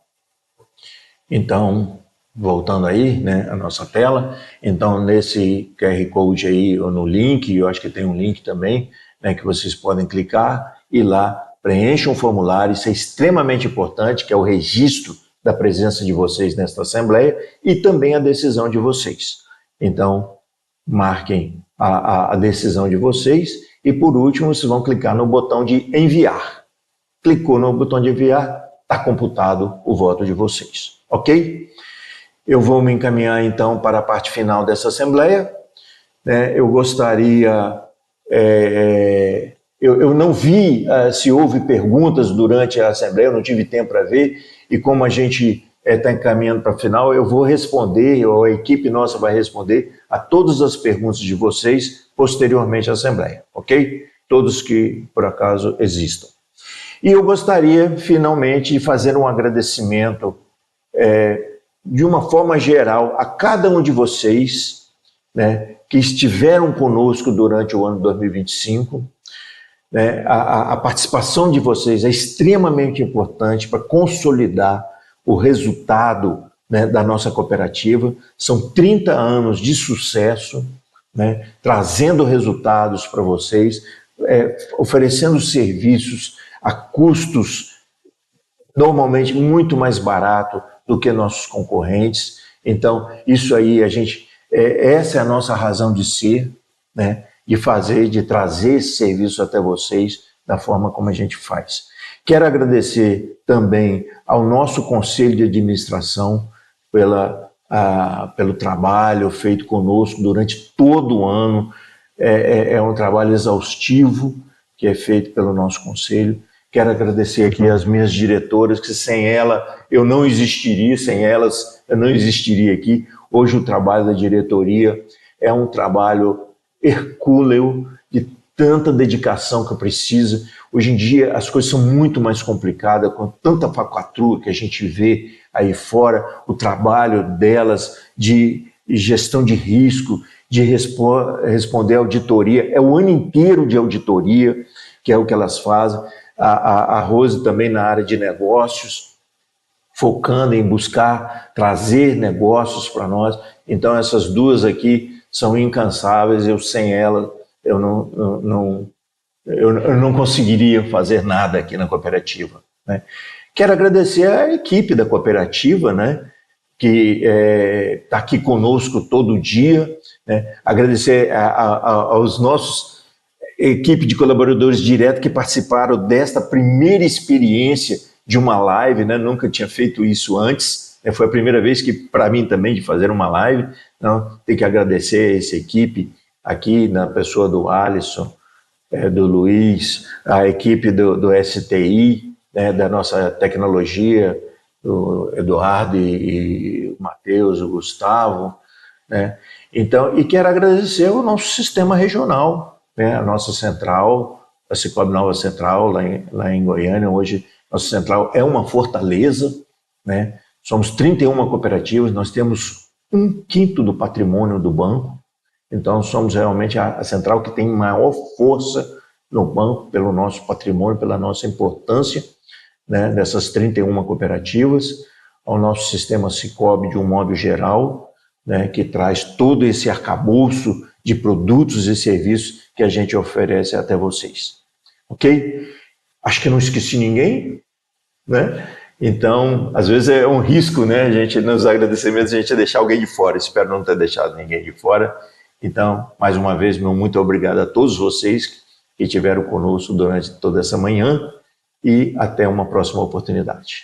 Então, voltando aí, né, a nossa tela, então nesse QR Code aí, ou no link, eu acho que tem um link também, né, que vocês podem clicar e lá preencham um formulário, isso é extremamente importante, que é o registro da presença de vocês nesta Assembleia e também a decisão de vocês. Então, marquem a decisão de vocês e, por último, vocês vão clicar no botão de enviar. Clicou no botão de enviar, está computado o voto de vocês, ok? Eu vou me encaminhar, então, para a parte final dessa Assembleia. Eu gostaria... Eu não vi se houve perguntas durante a Assembleia, eu não tive tempo para ver, e como a gente está encaminhando para a final, eu vou responder, ou a equipe nossa vai responder a todas as perguntas de vocês posteriormente à Assembleia, ok? Todos que, por acaso, existam. E eu gostaria, finalmente, de fazer um agradecimento de uma forma geral a cada um de vocês, né, que estiveram conosco durante o ano 2025, né, a participação de vocês é extremamente importante para consolidar o resultado, né, da nossa cooperativa. São 30 anos de sucesso, né, trazendo resultados para vocês, oferecendo serviços a custos normalmente muito mais barato do que nossos concorrentes. Então, isso aí, essa é a nossa razão de ser, né? De trazer esse serviço até vocês da forma como a gente faz. Quero agradecer também ao nosso Conselho de Administração pelo trabalho feito conosco durante todo o ano. É um trabalho exaustivo que é feito pelo nosso Conselho. Quero agradecer aqui às minhas diretoras, que sem elas eu não existiria, sem elas eu não existiria aqui. Hoje o trabalho da diretoria é um trabalho hercúleo, de tanta dedicação que precisa. Hoje em dia as coisas são muito mais complicadas, com tanta falcatrua que a gente vê aí fora, o trabalho delas de gestão de risco, de responder à auditoria, é o ano inteiro de auditoria, que é o que elas fazem. A Rose também na área de negócios, focando em buscar trazer negócios para nós. Então essas duas aqui são incansáveis, sem ela eu não conseguiria fazer nada aqui na cooperativa, né? Quero agradecer à equipe da cooperativa, né, que está aqui conosco todo dia, né? Agradecer aos nossos equipe de colaboradores diretos que participaram desta primeira experiência de uma live, né? Nunca tinha feito isso antes, né? Foi a primeira vez que, para mim também, de fazer uma live. Então, tem que agradecer a essa equipe aqui, na pessoa do Alisson, do Luiz, a equipe do STI, né? Da nossa tecnologia, o Eduardo e o Matheus, o Gustavo, né? Então, e quero agradecer o nosso sistema regional, né, a nossa central, a Cicobi Nova Central, lá em Goiânia. Hoje, nossa central é uma fortaleza, né? Somos 31 cooperativas, nós temos 1/5 do patrimônio do banco, então somos realmente a central que tem maior força no banco pelo nosso patrimônio, pela nossa importância, né, dessas 31 cooperativas, ao nosso sistema Sicoob de um modo geral, né, que traz todo esse arcabouço de produtos e serviços que a gente oferece até vocês. Ok? Acho que não esqueci ninguém, né? Então, às vezes é um risco, né, a gente, nos agradecimentos, a gente deixar alguém de fora. Espero não ter deixado ninguém de fora. Então, mais uma vez, meu muito obrigado a todos vocês que estiveram conosco durante toda essa manhã e até uma próxima oportunidade.